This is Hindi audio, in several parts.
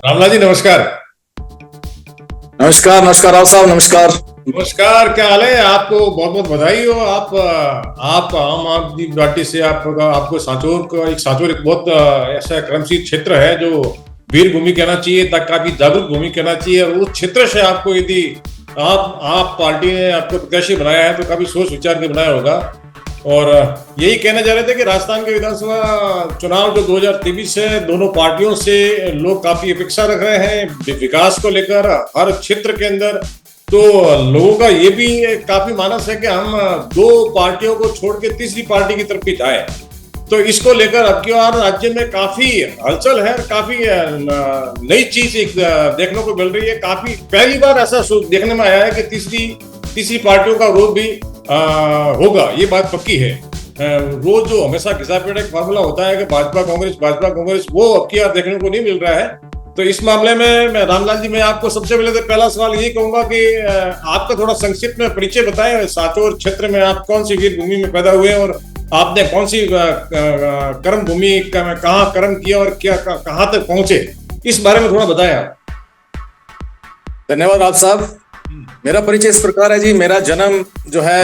रामलाल जी नमस्कार। नमस्कार। नमस्कार राव साहब, नमस्कार। नमस्कार, क्या हाल है? आपको बहुत बहुत बधाई हो। आप आम आदमी पार्टी से आपको सांचौर एक बहुत ऐसा क्रमशील क्षेत्र है जो वीर भूमि कहना चाहिए, तक काफी जागरूक भूमि कहना चाहिए। और उस क्षेत्र से आपको यदि आप पार्टी ने आपको प्रत्याशी बनाया है तो काफी सोच विचार के बनाया होगा। और यही कहने जा रहे थे कि राजस्थान के विधानसभा चुनाव जो 2023 है, दोनों पार्टियों से लोग काफी अपेक्षा रख रहे हैं विकास को लेकर हर क्षेत्र के अंदर। तो लोगों का ये भी काफी मानस है कि हम दो पार्टियों को छोड़ के तीसरी पार्टी की तरफ भी जाए। तो इसको लेकर अब की बार राज्य में काफी हलचल है, काफी नई चीज देखने को मिल रही है। काफी पहली बार ऐसा देखने में आया है कि तीसरी पार्टियों का विरोध भी होगा, ये बात पक्की है। रोज जो हमेशा घिसा-पेटा एक फार्मूला होता है कि भाजपा कांग्रेस, वो अब की बार देखने को नहीं मिल रहा है। तो इस मामले में मैं रामलाल जी, मैं आपको सबसे पहले तो पहला सवाल यही कहूंगा कि आपका थोड़ा संक्षिप्त में परिचय बताएं। सांचौर क्षेत्र में आप कौन सी वीर भूमि में पैदा हुए और आपने कौन सी कर्म भूमि कहाँ कर्म किया और क्या कहाँ तक पहुंचे, इस बारे में थोड़ा बताएं आप। धन्यवाद राव साहब। मेरा परिचय इस प्रकार है जी। मेरा जन्म जो है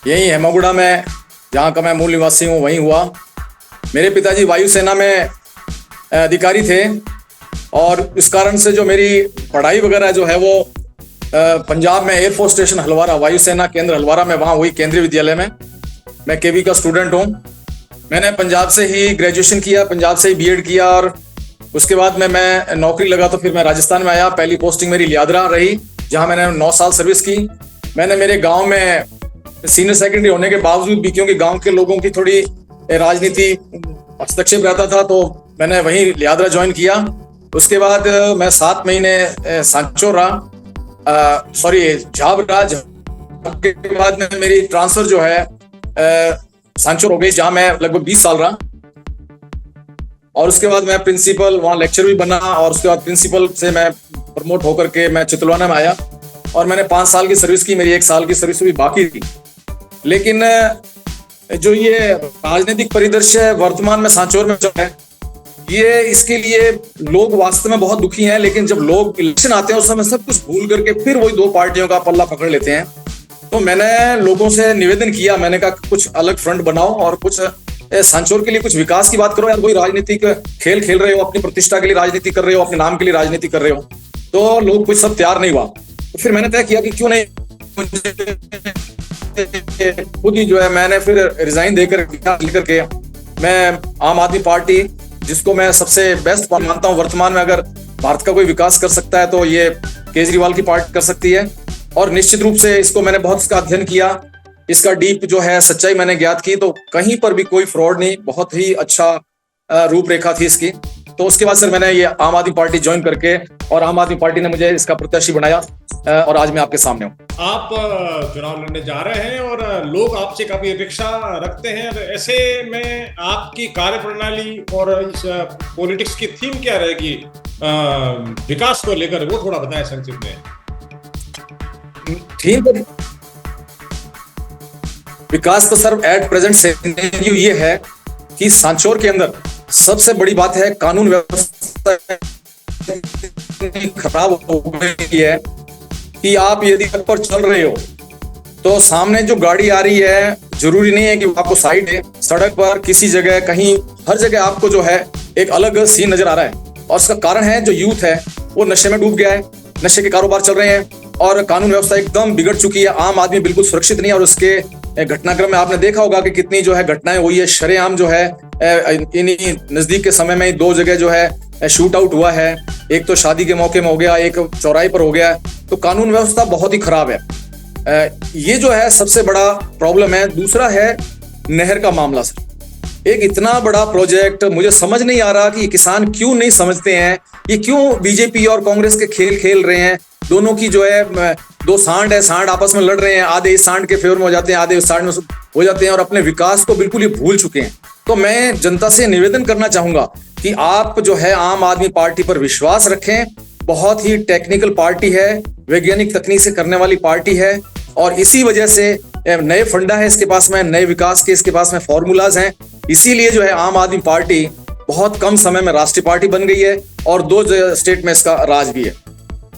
यही हेमागुड़ा में, जहाँ का मैं मूल निवासी हूँ, वहीं हुआ। मेरे पिताजी वायुसेना में अधिकारी थे और इस कारण से जो मेरी पढ़ाई वगैरह जो है वो पंजाब में एयरफोर्स स्टेशन हलवारा, वायुसेना केंद्र हलवारा में, वहाँ हुई केंद्रीय विद्यालय में। मैं केवी का स्टूडेंट हूँ। मैंने पंजाब से ही ग्रेजुएशन किया, पंजाब से ही बीएड किया और उसके बाद में मैं नौकरी लगा तो फिर मैं राजस्थान में आया। पहली पोस्टिंग मेरी लियादरा रही, जहाँ मैंने 9 साल सर्विस की। मैंने मेरे गाँव में सीनियर सेकेंडरी होने के बावजूद भी, क्योंकि गाँव के लोगों की थोड़ी राजनीति हस्तक्षेप रहता था, तो मैंने वहीं लियादरा ज्वाइन किया। उसके बाद मैं 7 महीने सांचौर रहा, झाब रहा। के बाद में मेरी ट्रांसफर जो है सांचौर हो गई, जहाँ मैं लगभग 20 साल रहा। और उसके बाद मैं प्रिंसिपल, वहाँ लेक्चर भी बना और उसके बाद प्रिंसिपल से मैं प्रमोट होकर के मैं चितलवाना में आया और मैंने 5 साल की सर्विस की। मेरी 1 साल की सर्विस भी बाकी थी। लेकिन जो ये राजनीतिक परिदृश्य वर्तमान में सांचौर में जो है, ये इसके लिए लोग वास्तव में बहुत दुखी हैं। लेकिन जब लोग इलेक्शन आते हैं उस समय सब कुछ भूल करके फिर वही 2 पार्टियों का पल्ला पकड़ लेते हैं। तो मैंने लोगों से निवेदन किया, मैंने कहा कुछ अलग फ्रंट बनाओ और कुछ सांचौर के लिए कुछ विकास की बात करो यार। कोई राजनीतिक खेल खेल रहे हो, अपनी प्रतिष्ठा के लिए राजनीति कर रहे हो, अपने नाम के लिए राजनीति कर रहे हो। तो लोग कुछ सब तैयार नहीं हुआ। तो फिर मैंने तय किया कि क्यों नहीं खुद ही जो है, मैंने फिर रिजाइन देकर के मैं आम आदमी पार्टी, जिसको मैं सबसे बेस्ट मानता हूं वर्तमान में, अगर भारत का कोई विकास कर सकता है तो ये केजरीवाल की पार्टी कर सकती है। और निश्चित रूप से इसको मैंने बहुत इसका अध्ययन किया, इसका डीप जो है सच्चाई मैंने ज्ञात की, तो कहीं पर भी कोई फ्रॉड नहीं, बहुत ही अच्छा रूपरेखा थी इसकी। तो उसके बाद सर मैंने ये आम आदमी पार्टी ज्वाइन करके, और आम आदमी पार्टी ने मुझे इसका प्रत्याशी बनाया और आज मैं आपके सामने हूँ। आप चुनाव लड़ने जा रहे हैं और लोग आपसे काफी अपेक्षा रखते हैं। ऐसे में आपकी कार्यप्रणाली और इस पॉलिटिक्स की थीम क्या रहेगी विकास को लेकर, वो थोड़ा बताएं संक्षिप्त में। थीम विकास तो सर एट प्रेजेंट सिनेरियो ये है कि सांचौर के अंदर सबसे बड़ी बात है कानून व्यवस्था खराब हो गई है कि आप यदि सड़क पर चल रहे हो तो सामने जो गाड़ी आ रही है, जरूरी नहीं है कि आपको साइड है। सड़क पर किसी जगह, कहीं, हर जगह आपको जो है एक अलग सीन नजर आ रहा है। और उसका कारण है जो यूथ है वो नशे में डूब गया है, नशे के कारोबार चल रहे हैं और कानून व्यवस्था एकदम बिगड़ चुकी है। आम आदमी बिल्कुल सुरक्षित नहीं है। और उसके घटनाक्रम में आपने देखा होगा कि कितनी जो है घटनाएं हुई है। शरेआम जो है इन्हीं नजदीक के समय में 2 जगह जो है शूट आउट हुआ है। एक तो शादी के मौके में हो गया, एक चौराहे पर हो गया। तो कानून व्यवस्था बहुत ही खराब है। ये जो है सबसे बड़ा प्रॉब्लम है। दूसरा है नहर का मामला सर। एक इतना बड़ा प्रोजेक्ट, मुझे समझ नहीं आ रहा कि ये किसान क्यों नहीं समझते हैं, ये क्यों बीजेपी और कांग्रेस के खेल खेल रहे हैं। दोनों की जो है 2 सांड है, सांड आपस में लड़ रहे हैं। आधे इस सांड के फेवर में हो जाते हैं, आधे उस सांड में हो जाते हैं और अपने विकास को बिल्कुल ही भूल चुके हैं। तो मैं जनता से निवेदन करना चाहूंगा कि आप जो है आम आदमी पार्टी पर विश्वास रखें। बहुत ही टेक्निकल पार्टी है, वैज्ञानिक तकनीक से करने वाली पार्टी है और इसी वजह से नए फंडा है इसके पास में, नए विकास के इसके पास में फॉर्मूलाज हैं। इसीलिए जो है आम आदमी पार्टी बहुत कम समय में राष्ट्रीय पार्टी बन गई है और 2 स्टेट में इसका राज भी है।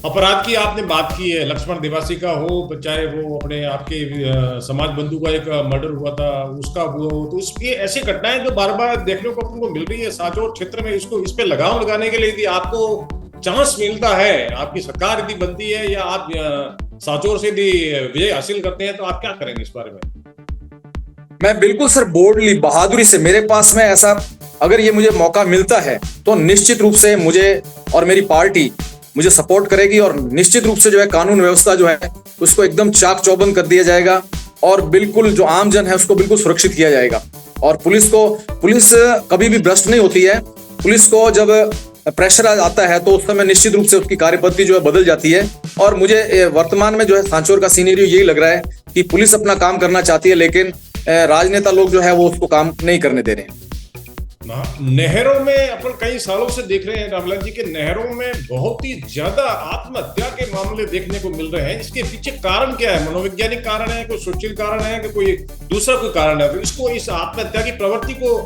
अपराध की आपने बात की है, लक्ष्मण देवासी का हो, चाहे वो अपने आपके समाज बंधु का एक मर्डर हुआ था उसका हुआ हो, तो इसलिए ऐसी घटनाएं जो बार बार देखने को अपन को मिल रही है सांचौर क्षेत्र में, इसको इस पे लगाम लगाने के लिए यदि आपको चांस मिलता है, आपकी सरकार यदि बनती है या आप सांचौर से यदि विजय हासिल करते हैं, तो आप क्या करेंगे इस बारे में? मैं बिल्कुल सर बोल्डली, बहादुरी से, मेरे पास में ऐसा अगर ये मुझे मौका मिलता है तो निश्चित रूप से मुझे और मेरी पार्टी मुझे सपोर्ट करेगी और निश्चित रूप से जो है कानून व्यवस्था जो है उसको एकदम चाक चौबंद कर दिया जाएगा और बिल्कुल जो आम जन है उसको बिल्कुल सुरक्षित किया जाएगा। और पुलिस कभी भी भ्रष्ट नहीं होती है। पुलिस को जब प्रेशर आता है तो उस समय निश्चित रूप से उसकी कार्यपद्धति जो है बदल जाती है। और मुझे वर्तमान में जो है सांचौर का सीनेरियो यही लग रहा है कि पुलिस अपना काम करना चाहती है, लेकिन राजनेता लोग जो है वो उसको काम नहीं करने दे रहे हैं। नहरों में अपन कई सालों से देख रहे हैं रामलाल जी के, नहरों में बहुत ही ज्यादा आत्महत्या के मामले देखने को मिल रहे हैं। इसके पीछे कारण क्या है? मनोवैज्ञानिक कारण है, कोई सोशल कारण है, कि कोई दूसरा कोई कारण है? तो इसको, इस आत्महत्या की प्रवृत्ति को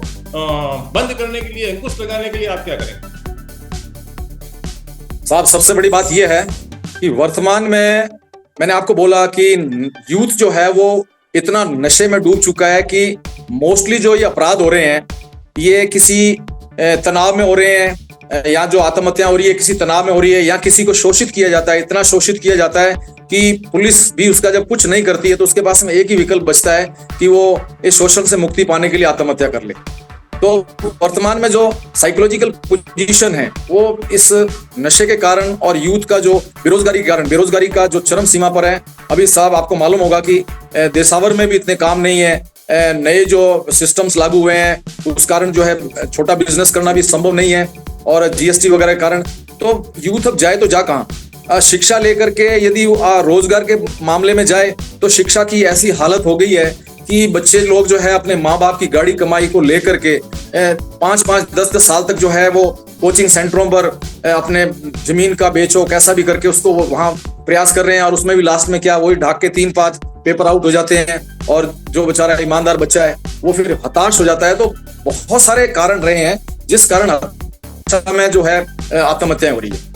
बंद करने के लिए, अंकुश लगाने के लिए आप क्या करेंगे? साहब, सबसे बड़ी बात यह है कि वर्तमान में मैंने आपको बोला कि यूथ जो है वो इतना नशे में डूब चुका है कि मोस्टली जो ये अपराध हो रहे हैं ये किसी तनाव में हो रहे हैं, या जो आत्महत्या हो रही है किसी तनाव में हो रही है, या किसी को शोषित किया जाता है, इतना शोषित किया जाता है कि पुलिस भी उसका जब कुछ नहीं करती है तो उसके पास में एक ही विकल्प बचता है कि वो इस शोषण से मुक्ति पाने के लिए आत्महत्या कर ले। तो वर्तमान में जो साइकोलॉजिकल पोजीशन है वो इस नशे के कारण और यूथ का जो बेरोजगारी के कारण, बेरोजगारी का जो चरम सीमा पर है। अभी साहब आपको मालूम होगा कि देशावर में भी इतने काम नहीं है, नए जो सिस्टम्स लागू हुए हैं उस कारण जो है छोटा बिजनेस करना भी संभव नहीं है, और जीएसटी वगैरह के कारण। तो यूथ अब जाए तो जा कहाँ? शिक्षा लेकर के यदि रोजगार के मामले में जाए तो शिक्षा की ऐसी हालत हो गई है कि बच्चे लोग जो है अपने माँ बाप की गाड़ी कमाई को लेकर के 5-5, 10-10 साल तक जो है वो कोचिंग सेंटरों पर अपने जमीन का बेचो कैसा भी करके उसको वहाँ प्रयास कर रहे हैं, और उसमें भी लास्ट में क्या वही ढाक के 3-5 पेपर आउट हो जाते हैं, और जो बेचारा ईमानदार बच्चा है वो फिर हताश हो जाता है। तो बहुत सारे कारण रहे हैं जिस कारण में जो है आत्महत्याएं हो रही है।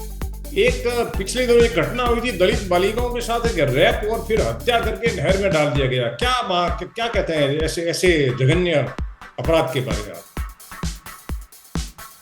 एक पिछले दिनों एक घटना हुई थी, दलित बालिकाओं के साथ एक रैप और फिर हत्या करके नहर में डाल दिया गया। क्या कहते हैं ऐसे जघन्य अपराध के बारे में आप?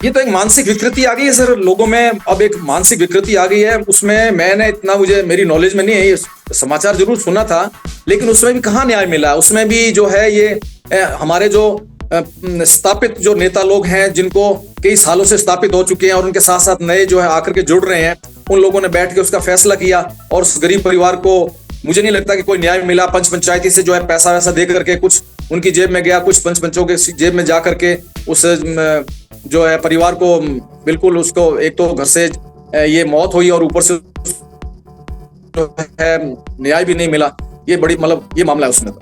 ये तो एक मानसिक विकृति आ गई है सर लोगों में, अब एक मानसिक विकृति आ गई है। उसमें मैंने इतना, मुझे मेरी नॉलेज में नहीं है, ये समाचार जरूर सुना था, लेकिन उसमें भी कहाँ न्याय मिला। उसमें भी जो है ये हमारे जो स्थापित जो नेता लोग हैं जिनको कई सालों से स्थापित हो चुके हैं और उनके साथ साथ नए जो है आकर के जुड़ रहे हैं, उन लोगों ने बैठ के उसका फैसला किया और उस गरीब परिवार को मुझे नहीं लगता कि कोई न्याय मिला। पंचायती से जो है पैसा वैसा दे करके कुछ उनकी जेब में गया, कुछ पंचों के जेब में जा करके उस जो है परिवार को बिल्कुल उसको एक तो घर से ये मौत हुई और ऊपर से जो है न्याय भी नहीं मिला। ये बड़ी मतलब ये मामला है उसमें।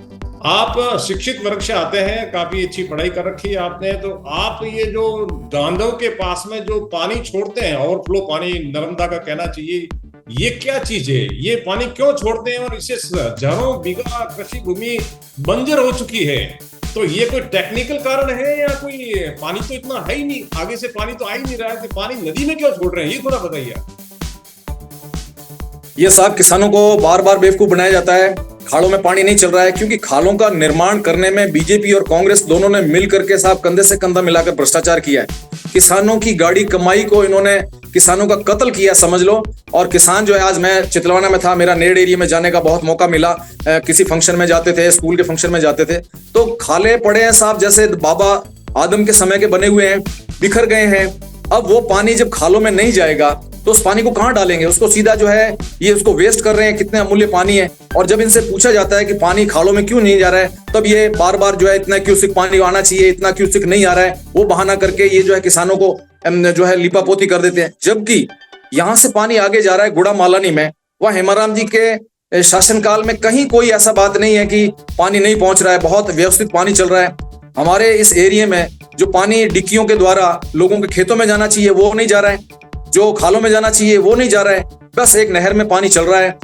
आप शिक्षित वर्ग से आते हैं, काफी अच्छी पढ़ाई कर रखी है आपने, तो आप ये जो बांधों के पास में जो पानी छोड़ते हैं, ओवरफ्लो पानी नर्मदा का कहना चाहिए, ये क्या चीज है? ये पानी क्यों छोड़ते हैं? और इससे हजारों बीघा कृषि भूमि बंजर हो चुकी है। तो ये कोई टेक्निकल कारण है या कोई पानी तो इतना है ही नहीं, आगे से पानी तो आ ही नहीं रहा है, तो पानी नदी में क्यों छोड़ रहे हैं? ये थोड़ा बताइए। ये साहब किसानों को बार बार बेवकूफ बनाया जाता है। खालों में पानी नहीं चल रहा है क्योंकि खालों का निर्माण करने में बीजेपी और कांग्रेस दोनों ने मिल करके साहब कंधे से कंधा मिलाकर भ्रष्टाचार किया है। किसानों की गाड़ी कमाई को इन्होंने किसानों का कत्ल किया समझ लो। और किसान जो है, आज मैं चितलवाना में था, मेरा नेड एरिया में जाने का बहुत मौका मिला, किसी फंक्शन में जाते थे, स्कूल के फंक्शन में जाते थे, तो खाले पड़े हैं साहब जैसे बाबा आदम के समय के बने हुए हैं, बिखर गए हैं। अब वो पानी जब खालों में नहीं जाएगा तो उस पानी को कहाँ डालेंगे? उसको सीधा जो है ये उसको वेस्ट कर रहे हैं, कितने अमूल्य पानी है। और जब इनसे पूछा जाता है कि पानी खालों में क्यों नहीं जा रहा है, तब ये बार बार जो है इतना क्यूसिक पानी आना चाहिए, इतना क्यूसिक नहीं आ रहा है, वो बहाना करके ये जो है किसानों को जो है लिपापोती कर देते हैं। जबकि यहाँ से पानी आगे जा रहा है गुड़ा मालानी में, वह हेमाराम जी के शासनकाल में कहीं कोई ऐसा बात नहीं है कि पानी नहीं पहुंच रहा है, बहुत व्यवस्थित पानी चल रहा है। हमारे इस एरिया में जो पानी डिक्कियों के द्वारा लोगों के खेतों में जाना चाहिए वो नहीं जा रहा है, जो खालों में जाना चाहिए वो नहीं जा रहा है, बस एक नहर में पानी चल रहा है।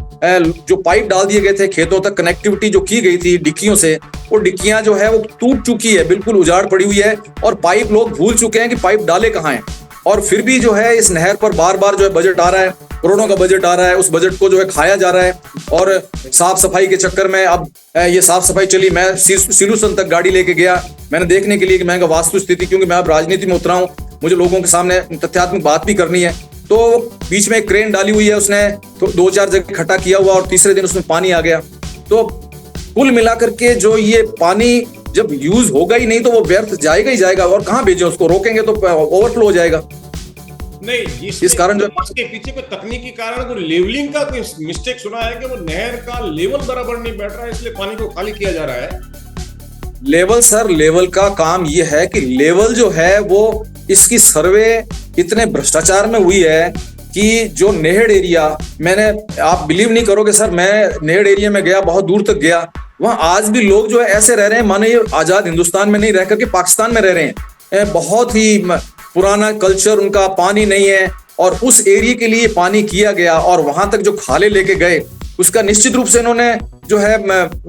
जो पाइप डाल दिए गए थे खेतों तक, कनेक्टिविटी जो की गई थी डिक्कियों से, वो डिक्कियां जो है वो टूट चुकी है, बिल्कुल उजाड़ पड़ी हुई है, और पाइप लोग भूल चुके हैं कि पाइप डाले कहाँ हैं। और फिर भी जो है इस नहर पर बार बार जो है बजट आ रहा है, करोड़ों का बजट आ रहा है, उस बजट को जो है खाया जा रहा है। और साफ सफाई के चक्कर में अब ये साफ सफाई चली, मैं सिलूसन तक गाड़ी लेके गया मैंने देखने के लिए कि मैं वास्तु स्थिति, क्योंकि मैं अब राजनीति में उतरा हूँ, मुझे लोगों के सामने तथ्यात्मक बात भी करनी है। तो बीच में एक क्रेन डाली हुई है, उसने तो 2-4 जगह इकट्ठा किया हुआ और तीसरे दिन उसमें पानी आ गया। तो कुल मिलाकर के जो ये पानी जब यूज होगा ही नहीं तो वो व्यर्थ जाएगा ही जाएगा, और कहाँ भेजे उसको, रोकेंगे तो ओवरफ्लो हो जाएगा। नहीं, इस कारण जो इसके पीछे कोई तकनीकी कारण, कोई लेवलिंग का कोई मिस्टेक सुना है कि वो नहर का लेवल बराबर नहीं बैठ रहा है, इसलिए पानी को खाली किया जा रहा है। लेवल सर, लेवल का काम ये है कि लेवल जो है वो इसकी सर्वे इतने भ्रष्टाचार में हुई है कि जो नेहड़ एरिया, मैंने, आप बिलीव नहीं करोगे सर, मैं नेहड़ एरिया में गया, बहुत दूर तक गया, वहां आज भी लोग जो है ऐसे रह रहे हैं माने ये आजाद हिंदुस्तान में नहीं रह करके पाकिस्तान में रह रहे हैं। बहुत ही पुराना कल्चर उनका, पानी नहीं है, और उस एरिया के लिए पानी किया गया और वहां तक जो खाले लेके गए उसका निश्चित रूप से इन्होंने जो है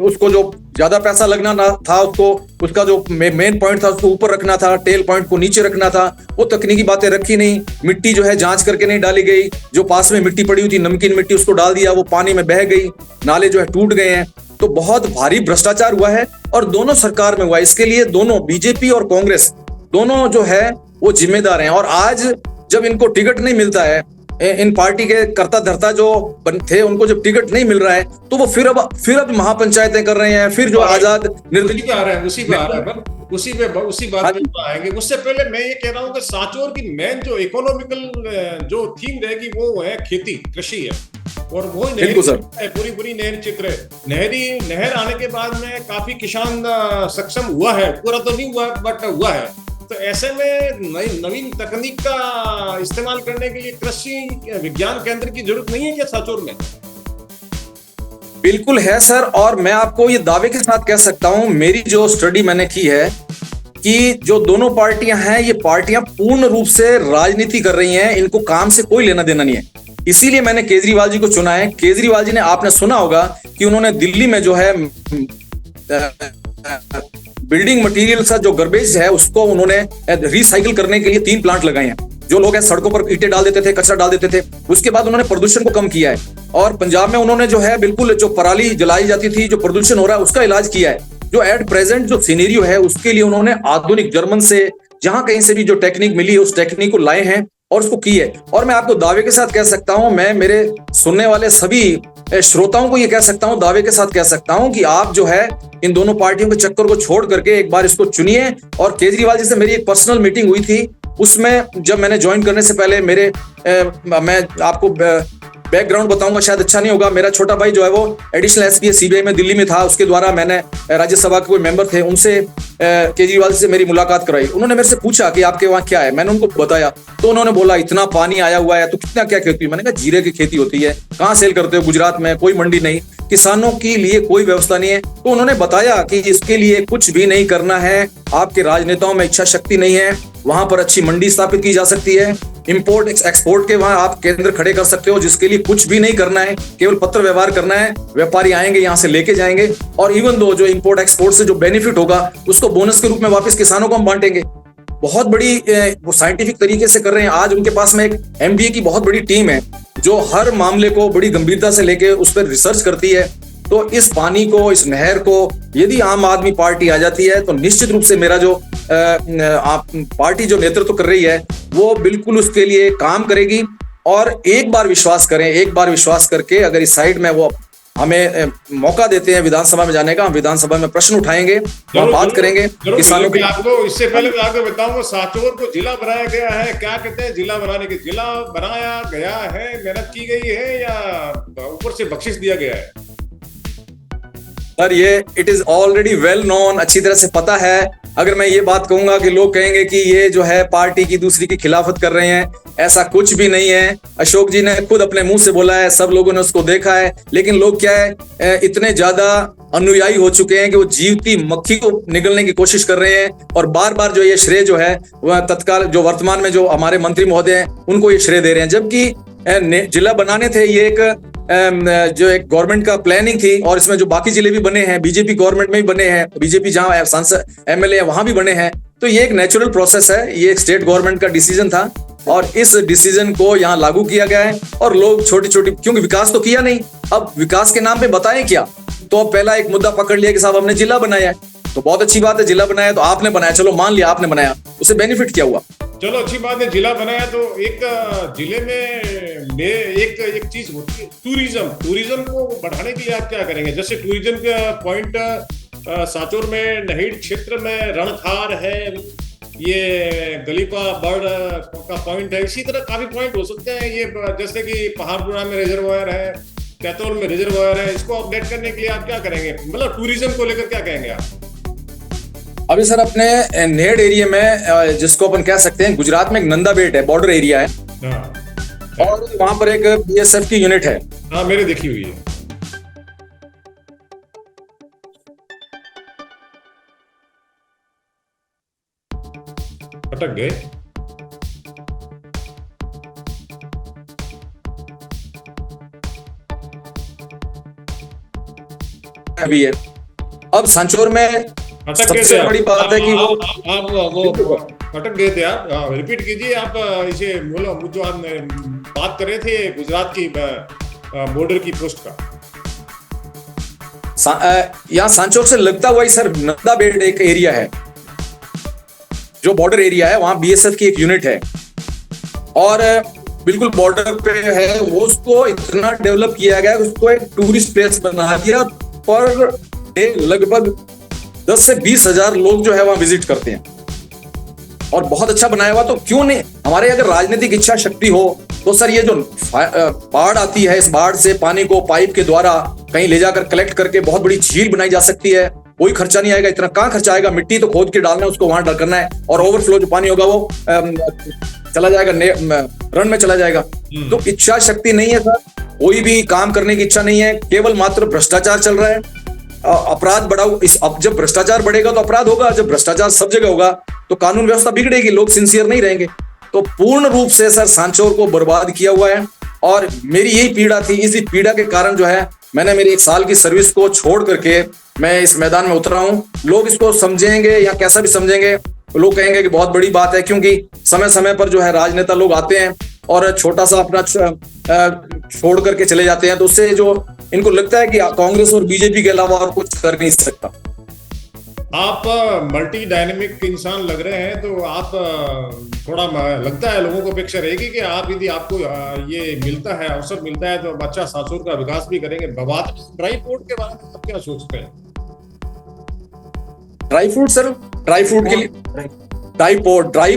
उसको जो ज्यादा पैसा लगना था उसको, उसका जो मेन पॉइंट था उसको ऊपर रखना था, टेल पॉइंट को नीचे रखना था, वो तकनीकी बातें रखी नहीं। मिट्टी जो है जांच करके नहीं डाली गई, जो पास में मिट्टी पड़ी हुई थी नमकीन मिट्टी उसको डाल दिया, वो पानी में बह गई, नाले जो है टूट गए हैं। तो बहुत भारी भ्रष्टाचार हुआ है और दोनों सरकार में हुआ। इसके लिए दोनों बीजेपी और कांग्रेस दोनों जो है वो जिम्मेदार हैं। और आज जब इनको टिकट नहीं मिलता है, इन पार्टी के कर्ता धर्ता जो थे उनको जब टिकट नहीं मिल रहा है तो वो फिर अब महापंचायतें कर रहे हैं, फिर जो आजाद निर्दलीय आ रहे हैं, उसी बात पे आएंगे। उससे पहले मैं ये कह रहा हूँ कि सांचौर की मेन जो इकोनॉमिकल जो थीम रहेगी वो है खेती, कृषि है, और वो पूरी नहर चित्र है। नहर आने के बाद में काफी किसान सक्षम हुआ है, पूरा तो नहीं हुआ बट हुआ है। तो ऐसे में नवीन तकनीक का इस्तेमाल करने के लिए कृषि विज्ञान केंद्र की जरूरत नहीं है क्या सांचौर में? बिल्कुल है सर, और मैं आपको ये दावे के साथ कह सकता हूं, मेरी जो स्टडी मैंने की है कि जो दोनों पार्टियां हैं ये पार्टियां पूर्ण रूप से राजनीति कर रही हैं, इनको काम से कोई लेना देना नहीं है। इसीलिए मैंने केजरीवाल जी को चुना है। केजरीवाल जी ने, आपने सुना होगा कि उन्होंने दिल्ली में जो है बिल्डिंग मटेरियल का जो गार्बेज है उसको उन्होंने रिसाइकिल करने के लिए 3 प्लांट लगाए हैं। जो लोग हैं सड़कों पर ईंटें डाल देते थे, कचरा डाल देते थे, उसके बाद उन्होंने प्रदूषण को कम किया है। और पंजाब में उन्होंने जो है बिल्कुल जो पराली जलाई जाती थी, जो प्रदूषण हो रहा है उसका इलाज किया है। जो एट प्रेजेंट जो सिनेरियो है उसके लिए उन्होंने आधुनिक जर्मन से जहां कहीं से भी जो टेक्निक मिली है उस टेक्निक को लाए हैं और उसको की है। और मैं आपको दावे के साथ कह सकता हूं, मैं मेरे सुनने वाले सभी श्रोताओं को ये कह सकता हूं, दावे के साथ कह सकता हूं कि आप जो है इन दोनों पार्टियों के चक्कर को छोड़ करके एक बार इसको चुनिए। और केजरीवाल जी से मेरी एक पर्सनल मीटिंग हुई थी, उसमें जब मैंने ज्वाइन करने से पहले मैं आपको बैकग्राउंड बताऊंगा, शायद अच्छा नहीं होगा। मेरा छोटा भाई जो है वो एडिशनल एसपी सीबीआई में दिल्ली में था, उसके द्वारा मैंने राज्यसभा के कोई मेंबर थे उनसे केजरीवाल से मेरी मुलाकात कराई। उन्होंने मेरे से पूछा कि आपके वहाँ क्या है, मैंने उनको बताया तो उन्होंने बोला इतना पानी आया हुआ है तो कितना क्या खेती। मैंने कहा जीरे की खेती होती है, कहाँ सेल करते हो? गुजरात में कोई मंडी नहीं, किसानों के लिए कोई व्यवस्था नहीं है। तो उन्होंने बताया कि इसके लिए कुछ भी नहीं करना है, आपके राजनेताओं में इच्छा शक्ति नहीं है, वहां पर अच्छी मंडी स्थापित की जा सकती है, इंपोर्ट एक्सपोर्ट के वहां आप केंद्र खड़े कर सकते हो, जिसके लिए कुछ भी नहीं करना है, केवल पत्र व्यवहार करना है। व्यापारी आएंगे यहाँ से लेके जाएंगे और इवन दो जो इंपोर्ट एक्सपोर्ट से जो बेनिफिट होगा उसको बोनस के रूप में वापस किसानों को हम बांटेंगे। बहुत बड़ी वो साइंटिफिक तरीके से कर रहे हैं। आज उनके पास में एक एमबीए की बहुत बड़ी टीम है जो हर मामले को बड़ी गंभीरता से लेके उस पर रिसर्च करती है। तो इस पानी को, इस नहर को यदि आम आदमी पार्टी आ जाती है तो निश्चित रूप से मेरा जो पार्टी जो नेतृत्व कर रही है वो बिल्कुल उसके लिए काम करेगी। और एक बार विश्वास करें, एक बार विश्वास करके अगर इस साइड में वो हमें मौका देते हैं विधानसभा में जाने का, हम विधानसभा में प्रश्न उठाएंगे, बात करेंगे किसानों की। आपको इससे पहले मैं आपको बताऊंगा, सांचौर को जिला बनाया गया है। क्या कहते हैं जिला बनाने के? जिला बनाया गया है, मेहनत की गई है या ऊपर से बख्शिश दिया गया है? सर ये it is already well known, अच्छी तरह से पता है। अगर मैं ये बात कहूंगा कि लोग कहेंगे कि ये जो है पार्टी की दूसरी की खिलाफत कर रहे हैं, ऐसा कुछ भी नहीं है। अशोक जी ने खुद अपने मुंह से बोला है, सब लोगों ने उसको देखा है। लेकिन लोग क्या है, इतने ज्यादा अनुयायी हो चुके हैं कि वो जीवती मक्खी को निगलने की कोशिश कर रहे हैं और बार बार जो ये श्रेय जो है वह तत्काल जो वर्तमान में जो हमारे मंत्री महोदय हैं उनको ये श्रेय दे रहे हैं। जबकि जिला बनाने थे ये एक जो एक गवर्नमेंट का प्लानिंग थी और इसमें जो बाकी जिले भी बने हैं, बीजेपी गवर्नमेंट में भी बने हैं, बीजेपी जहां सांसद एमएलए वहां भी बने हैं। तो ये एक नेचुरल प्रोसेस है, ये एक स्टेट गवर्नमेंट का डिसीजन था। और इस डिसीजन को यहाँ लागू किया गया है। और लोग छोटी छोटी, क्योंकि विकास तो किया नहीं, अब विकास के नाम पे बताएं क्या, तो अब पहला एक मुद्दा पकड़ लिया कि साहब हमने जिला बनाया है, तो बहुत अच्छी बात है, जिला बनाया तो आपने बनाया, चलो मान लिया आपने बनाया, उससे बेनिफिट क्या हुआ? चलो अच्छी बात है, जिला बनाया तो एक जिले में एक चीज होती है टूरिज्म को बढ़ाने के लिए आप क्या करेंगे? जैसे टूरिज्म का पॉइंट सांचौर में नहीड़ क्षेत्र में रणथार है, ये गलीपा बर्ड का पॉइंट है, इसी तरह काफी पॉइंट हो सकते हैं। ये जैसे कि पहाड़पुरा में रिजर्वायर है, कैथोल में रिजर्वायर है, इसको अपडेट करने के लिए आप क्या करेंगे? मतलब टूरिज्म को लेकर क्या कहेंगे आप? अभी सर अपने नेड एरिया में, जिसको अपन कह सकते हैं गुजरात में, एक नंदा बेट है, बॉर्डर एरिया है, और वहां पर एक बीएसएफ की यूनिट है। हाँ, मेरे देखी हुई है। अटक गए। अभी है, अब सांचौर में सबसे बड़ी बात है कि आप वो अटक गए थे। आप रिपीट कीजिए, आप इसे जो आप बात कर रहे थे गुजरात की बॉर्डर की पोस्ट का। यहाँ सांचौर से लगता हुआ ही सर नंदा बेट एक एरिया है, जो बॉर्डर एरिया है, वहां बीएसएफ की एक यूनिट है, और बिल्कुल बॉर्डर पे है। वो उसको इतना डेवलप किया गया, उसको एक टूरिस्ट प्लेस बना दिया, पर लगभग 10 से 20 हजार लोग जो है वहां विजिट करते हैं, और बहुत अच्छा बनाया हुआ। तो क्यों नहीं, हमारे अगर राजनीतिक इच्छा शक्ति हो तो सर ये जो बाढ़ आती है, इस बाढ़ से पानी को पाइप के द्वारा कहीं ले जाकर कलेक्ट करके बहुत बड़ी झील बनाई जा सकती है। कोई खर्चा नहीं आएगा, इतना कहाँ खर्चा आएगा, मिट्टी तो खोद के डालना है, उसको वहां डर करना है, और ओवरफ्लो जो पानी होगा वो चला जाएगा, रन में चला जाएगा। तो इच्छा शक्ति नहीं है सर, कोई भी काम करने की इच्छा नहीं है, केवल मात्र भ्रष्टाचार चल रहा है। अपराध बढ़ाओ, अब जब भ्रष्टाचार बढ़ेगा तो अपराध होगा, जब भ्रष्टाचार सब जगह होगा तो कानून व्यवस्था बिगड़ेगी, लोग सिंसियर नहीं रहेंगे। तो पूर्ण रूप से सर सांचौर को बर्बाद किया हुआ है, और मेरी यही पीड़ा थी। इसी पीड़ा के कारण जो है मैंने मेरी 1 साल की सर्विस को छोड़ करके मैं इस मैदान में उतरा हूं। लोग इसको समझेंगे या कैसा भी समझेंगे, लोग कहेंगे कि बहुत बड़ी बात है, क्योंकि समय समय पर जो है राजनेता लोग आते हैं और छोटा सा अपना छोड़ करके चले जाते हैं, तो उससे जो इनको लगता है कि कांग्रेस और बीजेपी के अलावा और कुछ कर नहीं सकता। आप मल्टी डायनेमिक इंसान लग रहे हैं, तो आप थोड़ा लगता है लोगों को अपेक्षा रहेगी कि आप यदि आपको ये मिलता है, अवसर मिलता है, तो बच्चा सांचौर का विकास भी करेंगे। बात ड्राई फ्रूट के बारे में आप क्या सोचते हैं? Dry fruit sir, dry fruit के लिए ड्राई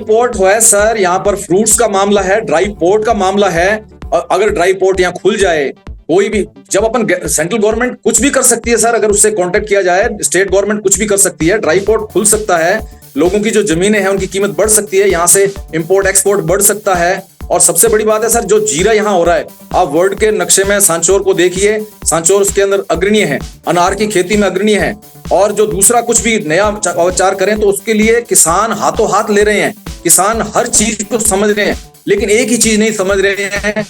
पोर्ट है सर, यहाँ पर फ्रूट्स का मामला है, ड्राई पोर्ट का मामला है। और अगर ड्राई पोर्ट यहाँ खुल जाए, कोई भी, जब अपन सेंट्रल गवर्नमेंट कुछ भी कर सकती है सर, अगर उससे कांटेक्ट किया जाए, स्टेट गवर्नमेंट कुछ भी कर सकती है, ड्राई पोर्ट खुल सकता है, लोगों की जो जमीनें हैं उनकी कीमत बढ़ सकती है, यहाँ से इंपोर्ट एक्सपोर्ट बढ़ सकता है। और सबसे बड़ी बात है सर, जो जीरा यहाँ हो रहा है, आप वर्ल्ड के नक्शे में सांचौर को देखिए, सांचौर उसके अंदर अग्रणी है, अनार की खेती में अग्रणी है। और जो दूसरा कुछ भी नया विचार करें तो उसके लिए किसान हाथों हाथ ले रहे हैं, किसान हर चीज को समझ रहे हैं, लेकिन एक ही चीज नहीं समझ रहे हैं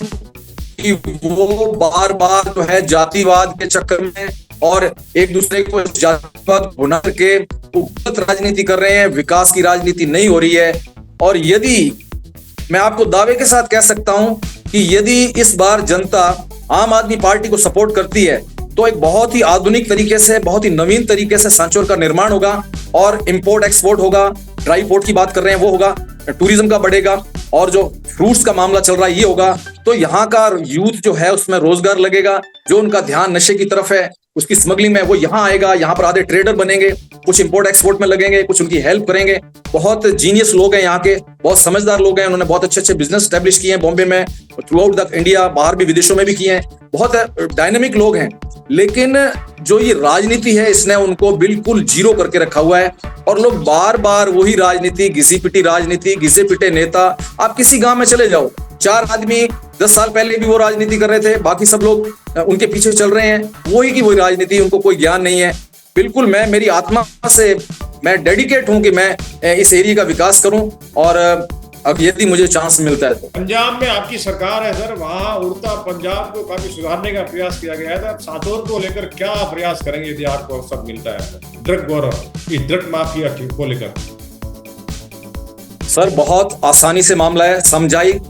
कि वो बार बार जो है जातिवाद के चक्कर में और एक दूसरे को जातिवाद बना के उपगत राजनीति कर रहे हैं, विकास की राजनीति नहीं हो रही है। और यदि मैं आपको दावे के साथ कह सकता हूं कि यदि इस बार जनता आम आदमी पार्टी को सपोर्ट करती है तो एक बहुत ही आधुनिक तरीके से, बहुत ही नवीन तरीके से सांचौर का निर्माण होगा, और इंपोर्ट एक्सपोर्ट होगा, ड्राई पोर्ट की बात कर रहे हैं वो होगा, टूरिज्म का बढ़ेगा, और जो फ्रूट्स का मामला चल रहा है ये होगा। तो यहाँ का यूथ जो है उसमें रोजगार लगेगा, जो उनका ध्यान नशे की तरफ है, उसकी स्मगलिंग में, वो यहाँ आएगा, यहाँ पर आधे ट्रेडर बनेंगे, कुछ इंपोर्ट एक्सपोर्ट में लगेंगे, कुछ उनकी हेल्प करेंगे। बहुत जीनियस लोग हैं यहाँ के, बहुत समझदार लोग हैं, उन्होंने बहुत अच्छे अच्छे बिजनेस स्टैब्लिश किए हैं बॉम्बे में, थ्रू आउट द इंडिया, बाहर भी विदेशों में भी किए हैं, बहुत डायनेमिक लोग हैं। लेकिन जो ये राजनीति है इसने उनको बिल्कुल जीरो करके रखा हुआ है, और लोग बार बार वही राजनीति, घिसी पिटी राजनीति, घिसे पिटे नेता। आप किसी गांव में चले जाओ, 4 आदमी 10 साल पहले भी वो राजनीति कर रहे थे, बाकी सब लोग उनके पीछे चल रहे हैं, वही की वही राजनीति, उनको कोई ज्ञान नहीं है। बिल्कुल मैं मेरी आत्मा से मैं डेडिकेट हूं कि मैं इस एरिया का विकास करूं, और अब यदि मुझे चांस मिलता है तो। पंजाब में आपकी सरकार है सर, वहाँ उड़ता पंजाब को काफी सुधारने का प्रयास किया गया है। सांचौर को लेकर क्या प्रयास करेंगे यदि आपको सब मिलता है? ड्रग गौरव, इस ड्रग माफिया को लेकर सर बहुत आसानी से मामला है।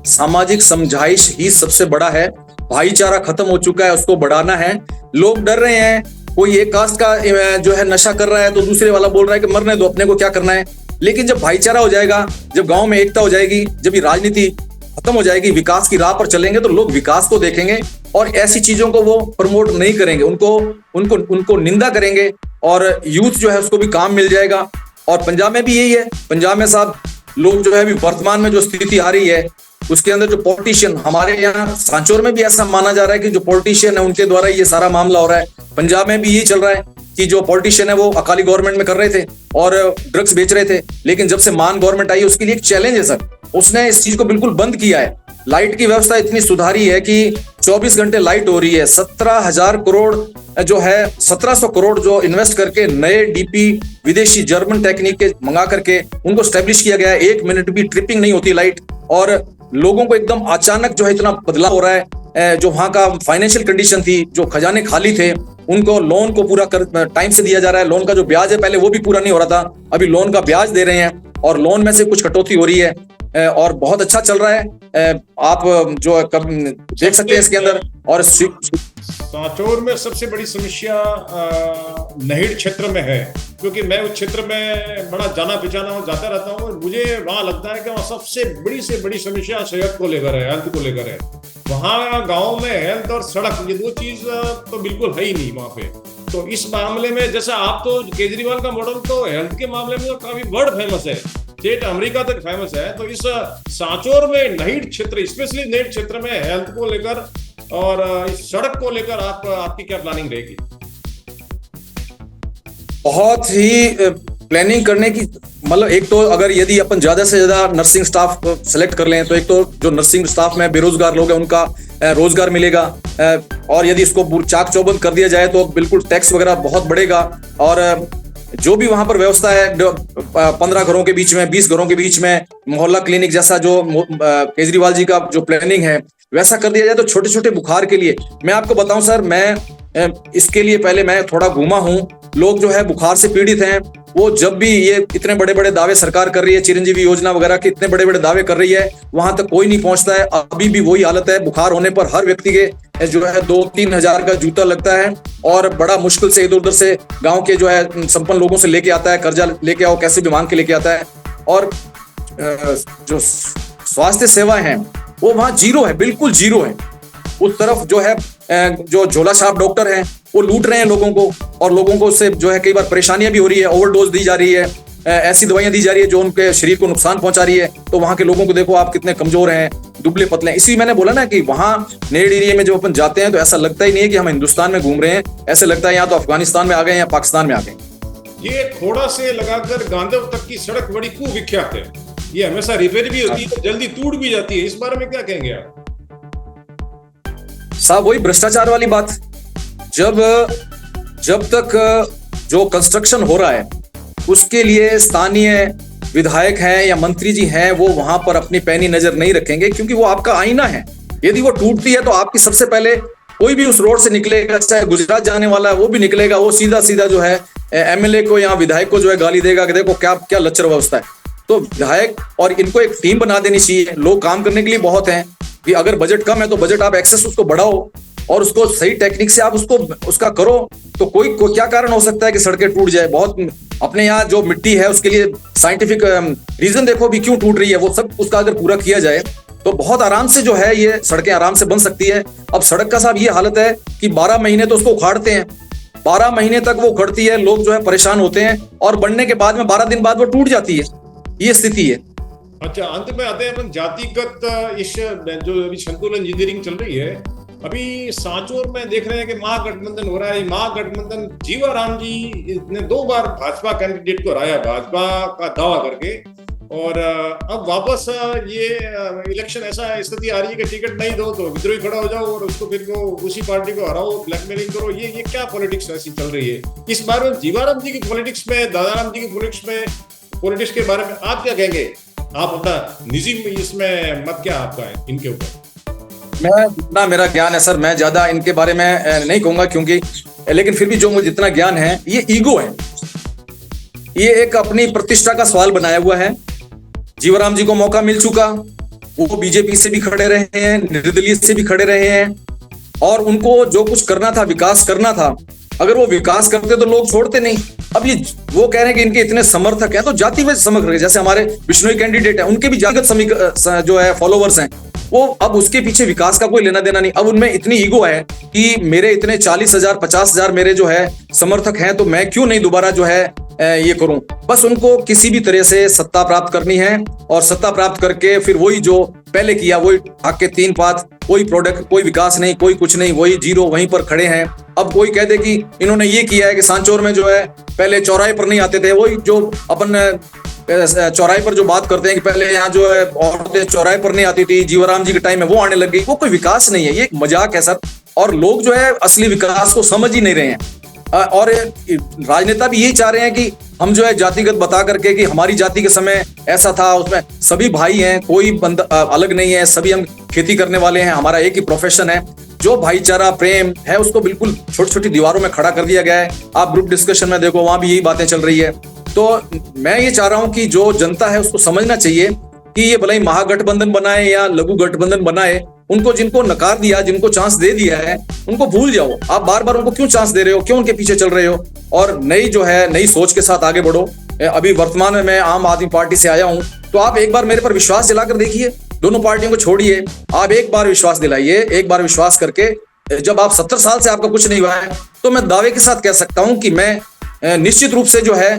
सामाजिक समझाइश ही सबसे बड़ा है। भाईचारा खत्म हो चुका है, उसको बढ़ाना है। लोग डर रहे हैं, कोई एक कास्ट का जो है नशा कर रहा है तो दूसरे वाला बोल रहा है कि मरने दो, अपने को क्या करना है। लेकिन जब भाईचारा हो जाएगा, जब गांव में एकता हो जाएगी, जब ये राजनीति खत्म हो जाएगी, विकास की राह पर चलेंगे, तो लोग विकास को देखेंगे और ऐसी चीजों को वो प्रमोट नहीं करेंगे, उनको निंदा करेंगे और यूथ जो है उसको भी काम मिल जाएगा। और पंजाब में भी यही है। पंजाब में साहब लोग जो है अभी वर्तमान में जो स्थिति आ रही है उसके अंदर जो पॉलिटिशियन, हमारे यहाँ सांचौर में भी ऐसा माना जा रहा है कि जो पॉलिटिशियन है उनके द्वारा ये सारा मामला हो रहा है। पंजाब में भी यही चल रहा है कि जो पॉलिटिशियन है वो अकाली गवर्नमेंट में कर रहे थे और ड्रग्स बेच रहे थे, लेकिन जब से मान गवर्नमेंट आई उसके लिए एक चैलेंज है सर, उसने इस चीज को बिल्कुल बंद किया है। लाइट की व्यवस्था इतनी सुधारी है कि 24 घंटे लाइट हो रही है। 17,000 करोड़ जो है 1700 करोड़ जो इन्वेस्ट करके नए डीपी विदेशी जर्मन टेक्निक के मंगा करके उनको स्टैब्लिश किया गया है। 1 मिनट भी ट्रिपिंग नहीं होती लाइट। और लोगों को एकदम अचानक जो है इतना बदलाव हो रहा है। जो वहां का फाइनेंशियल कंडीशन थी, जो खजाने खाली थे, उनको लोन को पूरा टाइम से दिया जा रहा है। लोन का जो ब्याज है पहले वो भी पूरा नहीं हो रहा था, अभी लोन का ब्याज दे रहे हैं और लोन में से कुछ कटौती हो रही है और बहुत अच्छा चल रहा है। आप जो देख सकते हैं इसके अंदर। और सांचौर में सबसे बड़ी समस्या नहिड़ क्षेत्र में है, क्योंकि मैं उस क्षेत्र में बड़ा जाना पहचाना हूँ, जाता रहता हूँ और मुझे वहां लगता है कि वहाँ सबसे बड़ी समस्या सेहत को लेकर है, हेल्थ को लेकर है। वहाँ गाँव में हेल्थ और सड़क, ये दो चीज तो बिल्कुल है ही नहीं वहाँ पे। तो इस मामले में जैसा आप तो केजरीवाल का मॉडल तो हेल्थ के मामले में तो काफी वर्ल्ड फेमस है, स्टेट अमेरिका तक फेमस है। तो इस सांचौर में नहिड़ क्षेत्र, स्पेशली नहिड़ क्षेत्र में हेल्थ को लेकर और इस सड़क को लेकर आपकी क्या प्लानिंग रहेगी? बहुत ही प्लानिंग करने की, मतलब एक तो अगर यदि अपन ज्यादा से ज्यादा नर्सिंग स्टाफ सेलेक्ट कर लें तो एक तो जो नर्सिंग स्टाफ में बेरोजगार लोग हैं उनका रोजगार मिलेगा। और यदि इसको चाक चौबंद कर दिया जाए तो बिल्कुल टैक्स वगैरह बहुत बढ़ेगा। और जो भी वहां पर व्यवस्था है 15 घरों के बीच में, 20 घरों के बीच में मोहल्ला क्लिनिक जैसा जो केजरीवाल जी का जो प्लानिंग है वैसा कर दिया जाए तो छोटे छोटे बुखार के लिए, मैं आपको बताऊं सर, मैं इसके लिए पहले मैं थोड़ा घूमा हूं। लोग जो है बुखार से पीड़ित हैं, वो जब भी ये इतने बड़े बड़े दावे सरकार कर रही है, चिरंजीवी योजना वगैरह के इतने बड़े बड़े दावे कर रही है, वहां तक कोई नहीं पहुंचता है। अभी भी वही हालत है। बुखार होने पर हर व्यक्ति के जो है 2-3 हजार का जूता लगता है और बड़ा मुश्किल से इधर उधर से गांव के जो है संपन्न लोगों से लेके आता है, कर्जा लेके आओ, कैसे भी मांग के लेके आता है। और जो स्वास्थ्य सेवा है वो वहां जीरो है, बिल्कुल जीरो है। उस तरफ जो है जो झोला छाप डॉक्टर हैं वो लूट रहे हैं लोगों को और लोगों को उससे जो है कई बार परेशानियां भी हो रही है, ओवरडोज दी जा रही है, ऐसी दवाइयां दी जा रही है जो उनके शरीर को नुकसान पहुंचा रही है। तो वहां के लोगों को देखो आप कितने कमजोर हैं, दुबले पतले हैं। इसी मैंने बोला ना कि वहां नेड एरिया में जब अपन जाते हैं तो ऐसा लगता ही नहीं है कि हम हिंदुस्तान में घूम रहे हैं, ऐसे लगता है यहाँ तो अफगानिस्तान में आ गए या पाकिस्तान में आ गए। ये खोड़ा से लगाकर गांधव तक की सड़क बड़ी कुविख्यात है, ये हमेशा रिपेयर भी होती है, जल्दी टूट भी जाती है। इस बारे में क्या कहेंगे आप? साहब वही भ्रष्टाचार वाली बात। जब तक जो कंस्ट्रक्शन हो रहा है उसके लिए स्थानीय विधायक हैं या मंत्री जी हैं वो वहां पर अपनी पैनी नजर नहीं रखेंगे, क्योंकि वो आपका आईना है। यदि वो टूटती है तो आपकी सबसे पहले कोई भी उस रोड से निकलेगा, चाहे गुजरात जाने वाला है वो भी निकलेगा, वो सीधा सीधा जो है एमएलए को या विधायक को जो है गाली देगा कि देखो क्या क्या लच्चर व्यवस्था है। तो विधायक और इनको एक टीम बना देनी चाहिए। लोग काम करने के लिए बहुत हैं कि अगर बजट कम है तो बजट आप एक्सेस उसको बढ़ाओ और उसको सही टेक्निक से आप उसका करो। तो कोई क्या कारण हो सकता है कि सड़कें टूट जाए? बहुत अपने यहाँ जो मिट्टी है उसके लिए साइंटिफिक रीजन देखो भी क्यों टूट रही है, वो सब उसका अगर पूरा किया जाए तो बहुत आराम से जो है ये सड़कें आराम से बन सकती है। अब सड़क का साहब ये हालत है कि 12 महीने तो उसको उखाड़ते हैं, 12 महीने तक वो उखड़ती है, लोग जो है परेशान होते हैं और बनने के बाद में 12 दिन बाद वो टूट जाती है। ये स्थिति है। अच्छा, अंत में आते हैं अपन जातिगत इस जो अभी संकुल इंजीनियरिंग चल रही है, अभी सांचौर में देख रहे हैं कि महागठबंधन हो रहा है। महागठबंधन जीवाराम जी ने 2 बार भाजपा कैंडिडेट को हराया, भाजपा का दावा करके, और अब वापस ये इलेक्शन ऐसा स्थिति आ रही है कि टिकट नहीं दो तो विद्रोही खड़ा हो जाओ और उसको फिर वो उसी पार्टी को हराओ, ब्लैकमेलिंग करो। ये क्या पॉलिटिक्स ऐसी चल रही है? इस बार में जीवाराम जी की पॉलिटिक्स में, दादाराम जी की पॉलिटिक्स के बारे में आप क्या कहेंगे? आप अपना निजी इसमें मत क्या आपका है इनके ऊपर? मैं जितना मेरा ज्ञान है सर, मैं ज्यादा इनके बारे में नहीं कहूंगा, क्योंकि लेकिन फिर भी जो मुझे जितना ज्ञान है, ये ईगो है, ये एक अपनी प्रतिष्ठा का सवाल बनाया हुआ है। जीवराम जी को मौका मिल चुका, वो बीजेपी से भी खड़े रहे हैं, निर्दलीय से भी खड़े रहे हैं, और उनको जो कुछ करना था, विकास करना था, अगर वो विकास करते तो लोग छोड़ते नहीं। अब ये वो कह रहे हैं कि इनके इतने समर्थक हैं, तो जातिगत समर्थक, जैसे हमारे बिश्नोई कैंडिडेट है, उनके भी जातिगत जो है फॉलोवर्स हैं, वो अब उसके पीछे विकास का कोई लेना देना नहीं। अब उनमें इतनी ईगो है कि मेरे इतने 40,000 50,000 मेरे जो है समर्थक हैं, तो मैं क्यों नहीं दोबारा जो है ये करूं। बस उनको किसी भी तरह से सत्ता प्राप्त करनी है, और सत्ता प्राप्त करके फिर वही जो पहले किया, वही भाग के 3 पात, कोई प्रोडक्ट, कोई विकास नहीं, कोई कुछ नहीं, वही जीरो, वहीं पर खड़े हैं। अब कोई कह दे कि इन्होंने ये किया है कि सांचौर में जो है पहले चौराहे पर नहीं आते थे, वही जो अपन चौराहे पर जो बात करते हैं कि पहले यहाँ जो है औरतें चौराहे पर नहीं आती थी, जीवराम जी के टाइम में वो आने लग गई, वो कोई विकास नहीं है, ये एक मजाक है सर। और लोग जो है असली विकास को समझ ही नहीं रहे हैं, और राजनेता भी यही चाह रहे हैं कि हम जो है जातिगत बता करके कि हमारी जाति के समय ऐसा था, उसमें सभी भाई हैं, कोई बंदा अलग नहीं है, सभी हम खेती करने वाले हैं, हमारा एक ही प्रोफेशन है। जो भाईचारा प्रेम है उसको बिल्कुल छोटी छोटी दीवारों में खड़ा कर दिया गया है। आप ग्रुप डिस्कशन में देखो, वहां भी यही बातें चल रही है। तो मैं ये चाह रहा हूं कि जो जनता है उसको समझना चाहिए कि ये भले ही महागठबंधन बनाए या लघु गठबंधन बनाए, उनको जिनको नकार दिया, जिनको चांस दे दिया है, उनको भूल जाओ। आप बार बार उनको क्यों चांस दे रहे हो, क्यों उनके पीछे चल रहे हो, और नई जो है नई सोच के साथ आगे बढ़ो। अभी वर्तमान में मैं आम आदमी पार्टी से आया हूं, तो आप एक बार मेरे पर विश्वास दिलाकर देखिए, दोनों पार्टियों को छोड़िए, आप एक बार विश्वास दिलाइए। एक बार विश्वास करके जब आप 70 साल से आपका कुछ नहीं हुआ है, तो मैं दावे के साथ कह सकता हूं कि मैं निश्चित रूप से जो है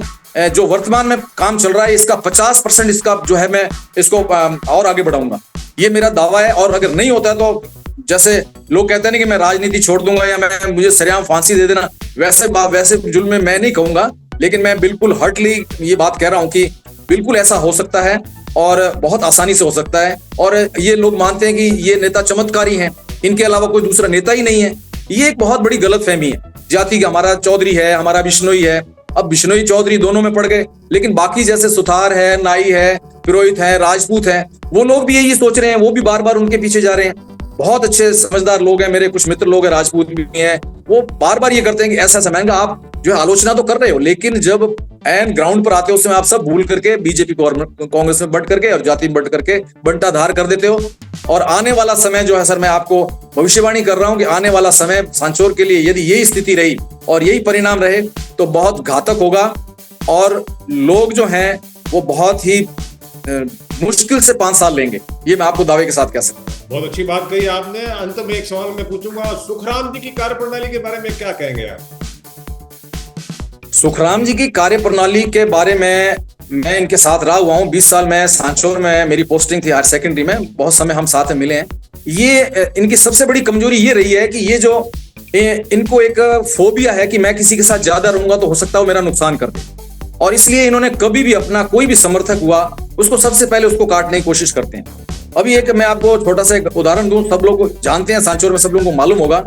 जो वर्तमान में काम चल रहा है इसका 50% इसका जो है मैं इसको और आगे बढ़ाऊंगा, ये मेरा दावा है। और अगर नहीं होता है तो जैसे लोग कहते हैं ना कि मैं राजनीति छोड़ दूंगा या मैं मुझे सरेआम फांसी दे देना, वैसे जुल्म में मैं नहीं कहूंगा, लेकिन मैं बिल्कुल हर्टली ये बात कह रहा हूं कि बिल्कुल ऐसा हो सकता है और बहुत आसानी से हो सकता है। और ये लोग मानते हैं कि ये नेता चमत्कारी हैं, इनके अलावा कोई दूसरा नेता ही नहीं है, ये एक बहुत बड़ी गलतफहमी है। जाति का हमारा चौधरी है, हमारा बिश्नोई है, अब बिश्नोई चौधरी दोनों में पड़ गए, लेकिन बाकी जैसे सुथार है, नाई है, पुरोहित है, राजपूत है, वो लोग भी यही सोच रहे हैं, वो भी बार बार उनके पीछे जा रहे हैं। बहुत अच्छे समझदार लोग हैं, मेरे कुछ मित्र लोग हैं, राजपूत भी हैं, वो बार बार ये करते हैं कि ऐसा समझेंगे। आप जो है आलोचना तो कर रहे हो, लेकिन जब एंड ग्राउंड पर आते हो, उसमें आप सब भूल करके बीजेपी कांग्रेस में बंट करके और जाति में बंट करके बंटाधार कर देते हो। और आने वाला समय जो है सर, मैं आपको भविष्यवाणी कर रहा हूं कि आने वाला समय सांचौर के लिए यदि यही स्थिति रही और यही परिणाम रहे तो बहुत घातक होगा, और लोग जो हैं वो बहुत ही मुश्किल से 5 साल लेंगे, ये मैं आपको दावे के साथ कह सकता हूं। बहुत अच्छी बात कही आपने। अंत में एक सवाल मैं पूछूंगा, सुखराम जी की कार्यप्रणाली के बारे में क्या कहेंगे आप? सुखराम जी की कार्यप्रणाली के बारे में मैं इनके साथ रहा हुआ हूँ। 20 साल में सांचौर में मेरी पोस्टिंग थी, हायर सेकेंडरी में, बहुत समय हम साथ में मिले हैं। ये इनकी सबसे बड़ी कमजोरी ये रही है कि ये जो इनको एक फोबिया है कि मैं किसी के साथ ज्यादा रहूंगा तो हो सकता है वो मेरा नुकसान कर दे, और इसलिए इन्होंने कभी भी अपना कोई भी समर्थक हुआ उसको सबसे पहले उसको काटने की कोशिश करते हैं। अभी एक मैं आपको छोटा सा एक उदाहरण दूं, सब लोग जानते हैं, सांचौर में सब लोगों को मालूम होगा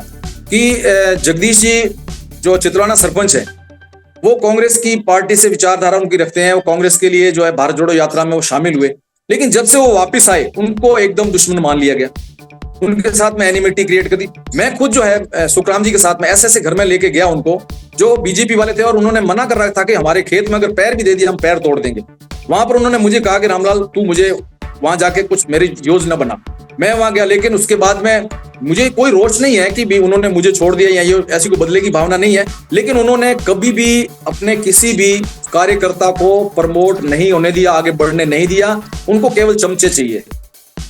कि जगदीश जी जो चितरवाना सरपंच है, वो कांग्रेस की पार्टी से विचारधारा उनकी रखते हैं, वो कांग्रेस के लिए जो है भारत जोड़ो यात्रा में वो शामिल हुए, लेकिन जब से वो वापस आए उनको एकदम दुश्मन मान लिया गया, उनके साथ में एनिमिटी क्रिएट कर दी। मैं खुद जो है सुखराम जी के साथ में ऐसे घर में लेके गया उनको, जो बीजेपी वाले थे, और उन्होंने मना कर रखा था कि हमारे खेत में अगर पैर भी दे दिया हम पैर तोड़ देंगे। वहां पर उन्होंने मुझे कहा कि रामलाल तू मुझे वहां जाके कुछ मेरी योजना बना। मैं वहां गया, लेकिन उसके बाद में मुझे कोई रोष नहीं है कि भी उन्होंने मुझे छोड़ दिया या ये ऐसी कोई बदले की भावना नहीं है, लेकिन उन्होंने कभी भी अपने किसी भी कार्यकर्ता को प्रमोट नहीं होने दिया, आगे बढ़ने नहीं दिया। उनको केवल चमचे चाहिए,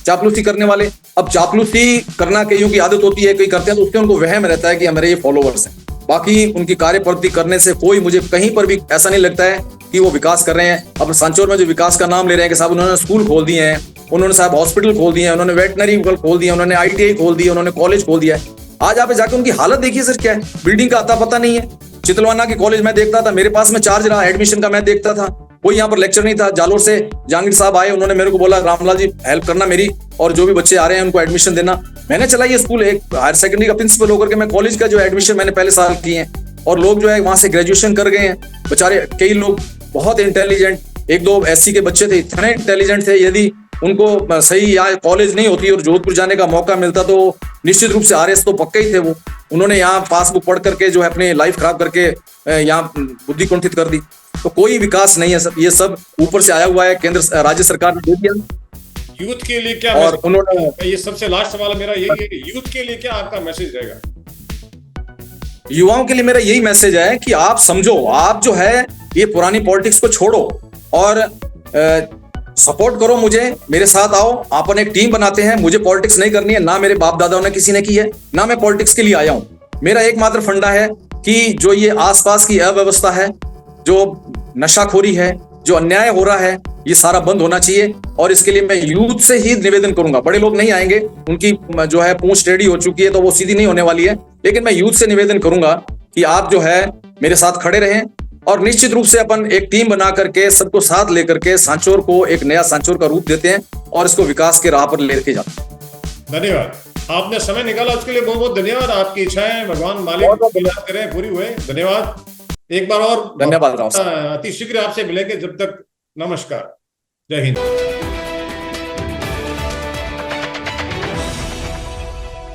चापलूसी करने वाले। अब चापलूसी करना कईयों की आदत होती है, कई करते हैं तो उसके उनको वहम रहता है कि हमारे ये फॉलोवर्स हैं। बाकी उनकी कार्यप्रगति करने से कोई मुझे कहीं पर भी ऐसा नहीं लगता है कि वो विकास कर रहे हैं। अब सांचौर में जो विकास का नाम ले रहे हैं कि साहब उन्होंने स्कूल खोल दिए हैं, उन्होंने साहब हॉस्पिटल खोल दिए हैं, उन्होंने वेटनरी खोल दिया, उन्होंने ITI खोल दिया, उन्होंने कॉलेज खोल दिया है। आज आप जाके उनकी हालत देखिए सर, क्या है, बिल्डिंग का अता पता नहीं है। चितलवाना की कॉलेज में देखता था, मेरे पास में चार्ज रहा एडमिशन का, मैं देखता था, कोई यहाँ पर लेक्चर नहीं था। जालोर से जहांगीर साहब आए, उन्होंने मेरे को बोला रामलाल जी हेल्प करना मेरी, और जो भी बच्चे आ रहे हैं उनको एडमिशन देना। मैंने चला ये स्कूल, एक हायर सेकेंडरी का प्रिंसिपल होकर के मैं कॉलेज का जो एडमिशन मैंने पहले साल किए हैं, और लोग जो है वहां से ग्रेजुएशन कर गए हैं बेचारे। कई लोग बहुत इंटेलिजेंट, 1-2 SC के बच्चे थे, इतने इंटेलिजेंट थे, यदि उनको सही या कॉलेज नहीं होती और जोधपुर जाने का मौका मिलता तो निश्चित रूप से RS तो पक्के ही थे वो। उन्होंने यहाँ पासबुक पढ़ करके जो है अपनी लाइफ खराब करके यहाँ बुद्धि कुंठित कर दी। तो कोई विकास नहीं है। ये सब ऊपर से आया हुआ है, केंद्र राज्य सरकार ने दे दिया। यूथ के लिए क्या और उन्होंने, ये सबसे लास्ट सवाल मेरा यही है कि यूथ के लिए क्या आपका मैसेज रहेगा? युवाओं के लिए मेरा यही मैसेज है कि आप समझो, आप जो है ये पुरानी पॉलिटिक्स को छोड़ो और सपोर्ट करो मुझे, मेरे साथ आओ, अपन एक टीम बनाते हैं। मुझे पॉलिटिक्स नहीं करनी है, ना मेरे बाप दादाओं ने किसी ने की है, ना मैं पॉलिटिक्स के लिए आया हूं। मेरा एकमात्र फंडा है कि जो ये आसपास की अव्यवस्था है, जो नशाखोरी है, जो अन्याय हो रहा है, ये सारा बंद होना चाहिए। और इसके लिए मैं यूथ से ही निवेदन करूंगा। बड़े लोग नहीं आएंगे, उनकी जो है पूंछ टेढ़ी हो चुकी है तो वो सीधी नहीं होने वाली है, लेकिन मैं यूथ से निवेदन करूंगा कि आप जो है मेरे साथ खड़े रहें और निश्चित रूप से अपन एक टीम बना करके सबको साथ लेकर के सांचौर को एक नया सांचौर का रूप देते हैं और इसको विकास के राह पर लेके जाते हैं। धन्यवाद, आपने समय निकाला, उसके लिए बहुत बहुत धन्यवाद। आपकी इच्छाएं भगवान मालिक करें पूरी हुए। धन्यवाद एक बार और, धन्यवाद। अति शीघ्र आपसे मिलेंगे, जब तक नमस्कार, जय हिंद।